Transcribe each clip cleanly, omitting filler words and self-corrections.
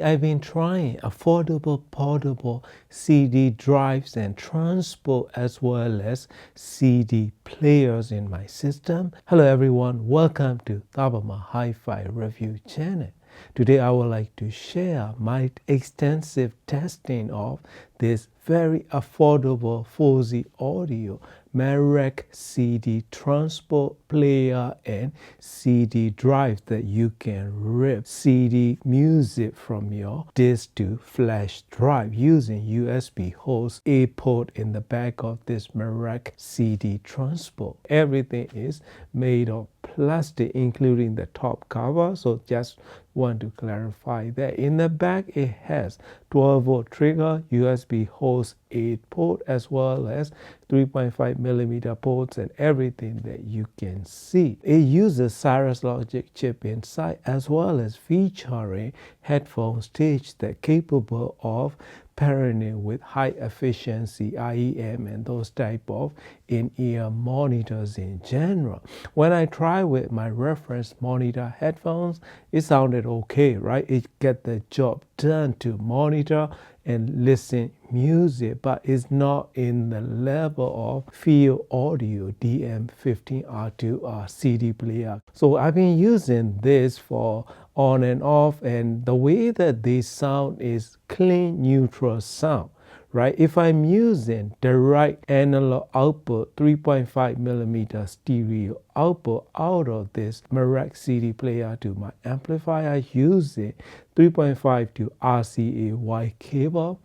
I've been trying affordable portable CD drives and transport as well as CD players in my system. Hello everyone, welcome to Tabama Hi-Fi Review channel. Today I would like to share my extensive testing of this very affordable Fosi Audio Marek CD transport player and CD drive that you can rip CD music from your disk to flash drive using USB host A port in the back of this Marek CD transport. Everything is made of plastic including the top cover, so just want to clarify that. In the back it has 12-volt trigger, USB host 8 port as well as 3.5mm ports and everything that you can see. It uses Cirrus Logic chip inside as well as featuring headphone stage that capable of pairing with high efficiency IEM and those type of in-ear monitors in general. When I try with my reference monitor headphones, it sounded okay, right? It get the job done to monitor and listen music, but it's not in the level of Field Audio DM15R2 CD player. So I've been using this for on and off, and the way that they sound is clean neutral sound, right? If I'm using the right analog output 3.5mm stereo output out of this Marek CD player to my amplifier, I use it 3.5 to RCA Y cable.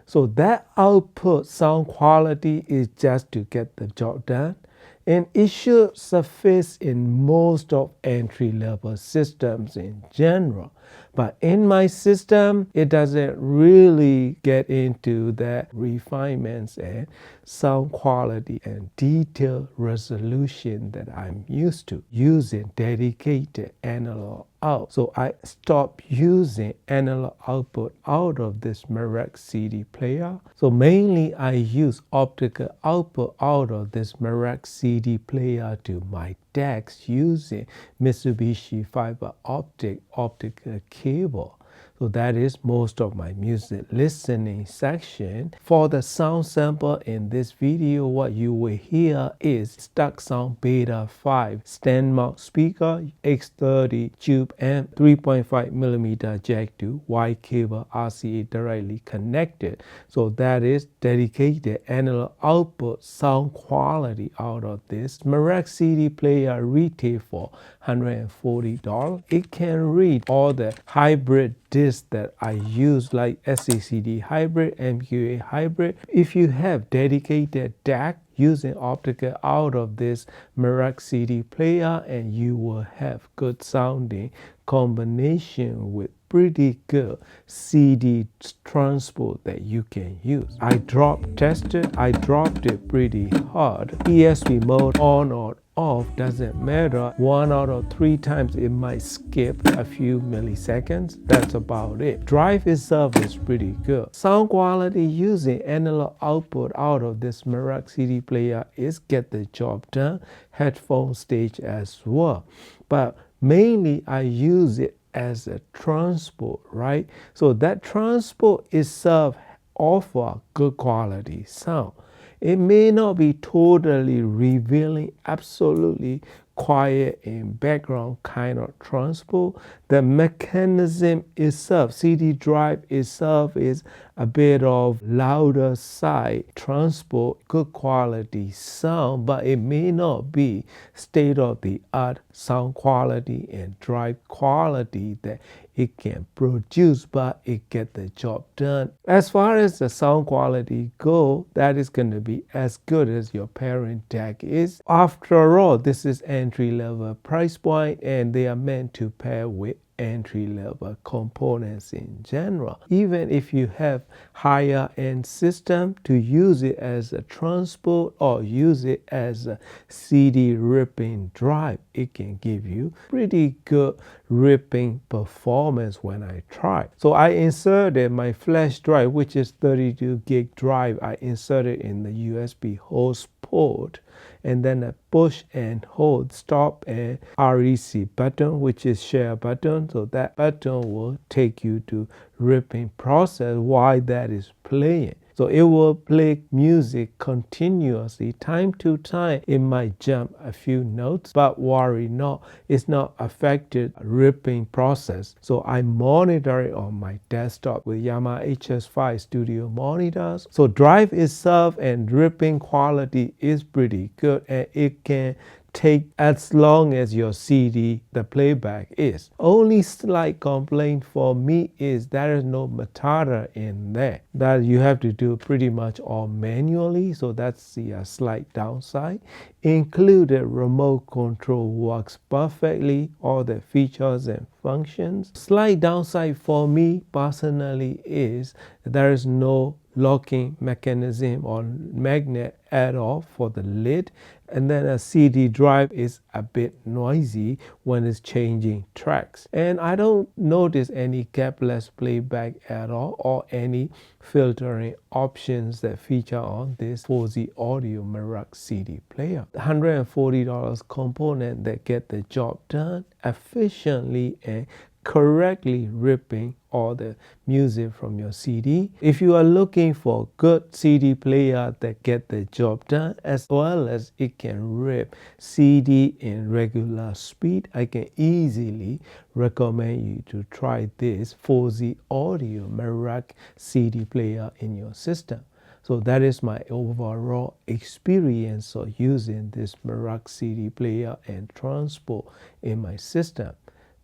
So that output sound quality is just to get the job done, and it should suffice in most of entry-level systems in general. But in my system, it doesn't really get into that refinements and sound quality and detailed resolution that I'm used to using dedicated analog out. So I stopped using analog output out of this Marek CD player. So mainly I use optical output out of this Marek CD player to my decks using Mitsubishi fiber optical cable. So that is most of my music listening section. For the sound sample in this video, what you will hear is Stock Sound Beta 5 stand mount speaker, X30 tube amp, 3.5mm jack to Y cable RCA directly connected. So that is dedicated analog output sound quality out of this. Marek CD player retail for $140. It can read all the hybrid discs that I use like SACD hybrid, MQA hybrid. If you have dedicated DAC using optical out of this Marek CD player, and you will have good sounding combination with pretty good CD transport that you can use. I dropped it pretty hard. ESP mode on or off doesn't matter. 1 out of 3 times it might skip a few milliseconds. That's about it. Drive itself is pretty good. Sound quality using analog output out of this Marek CD player is get the job done. Headphone stage as well. But mainly I use it as a transport, right? So that transport itself offer good quality sound. It may not be totally revealing, absolutely quiet and background kind of transport. The mechanism itself, CD drive itself, is a bit of louder side transport, good quality sound, but it may not be state-of-the-art sound quality and drive quality that it can produce, but it get the job done. As far as the sound quality go, that is going to be as good as your parent DAC is. After all, this is entry-level price point, and they are meant to pair with entry-level components in general. Even if you have higher end system, to use it as a transport or use it as a CD ripping drive, it can give you pretty good ripping performance when I try. So I inserted my flash drive, which is 32 gig drive. I inserted in the USB host port, and then a push and hold stop and REC button, which is share button. So that button will take you to ripping process while that is playing. So it will play music continuously. Time to time, it might jump a few notes, but worry not, it's not affected ripping process. So I monitor it on my desktop with Yamaha HS5 Studio monitors. So drive itself and ripping quality is pretty good, and it can take as long as your CD, the playback is. Only slight complaint for me is there is no metadata in there. That you have to do pretty much all manually, so that's the slight downside. Included remote control works perfectly, all the features and functions. Slight downside for me personally is there is no locking mechanism or magnet at all for the lid, and then a CD drive is a bit noisy when it's changing tracks. And I don't notice any gapless playback at all or any filtering options that feature on this Fozi Audio Merock CD player. $140 component that get the job done efficiently and correctly ripping all the music from your CD. If you are looking for a good CD player that get the job done as well as it can rip CD in regular speed, I can easily recommend you to try this Fozi Audio Merock CD player in your system. So that is my overall experience of using this Merock CD player and transport in my system.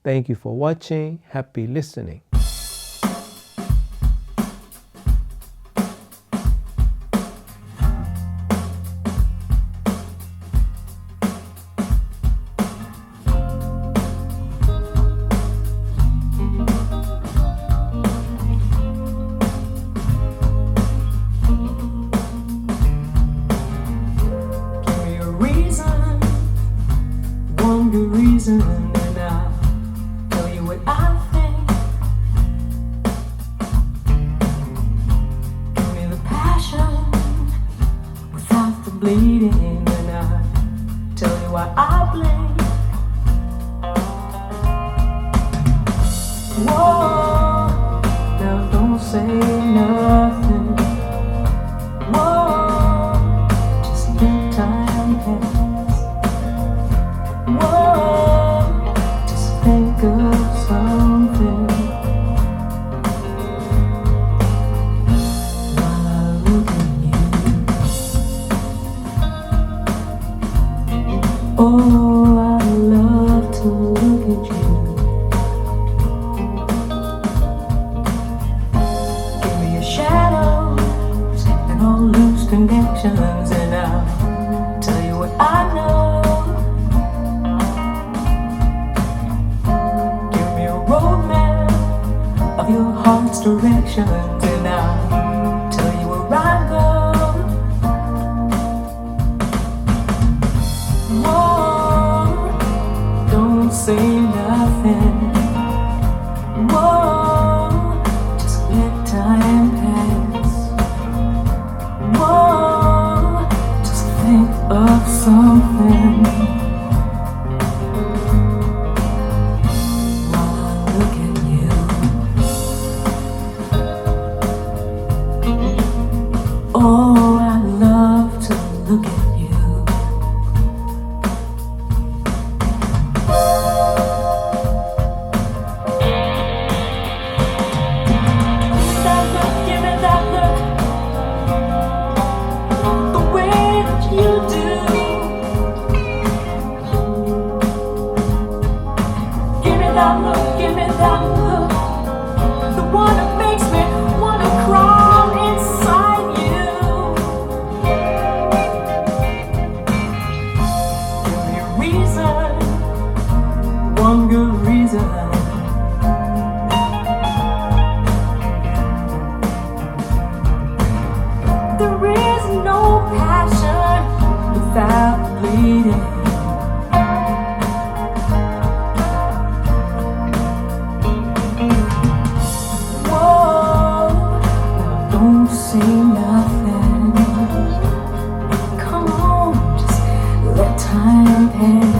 Thank you for watching. Happy listening. Give me a reason, one good reason, and I'll tell you what I think. Give me the passion without the bleeding, and I'll tell you why I blink. Whoa, now don't say nothing. Whoa, just let time pass. Whoa, just think of something while I look at you. Oh, I love to look at you. Give me your shadows and all loose connections, and I'll tell you what I know. Give me a roadmap of your heart's directions, and I'll tell you where I go. Whoa, don't say nothing. Whoa, just let time pass. Whoa, just think of something while I look at you. Oh, I love to look at you. Give me that look, the way that you do. Give me that look, give me that look, the one that makes me wanna crawl inside you. Give me a reason, one good reason. There is no passion without bleeding. Whoa, now don't say nothing. Come on, just time and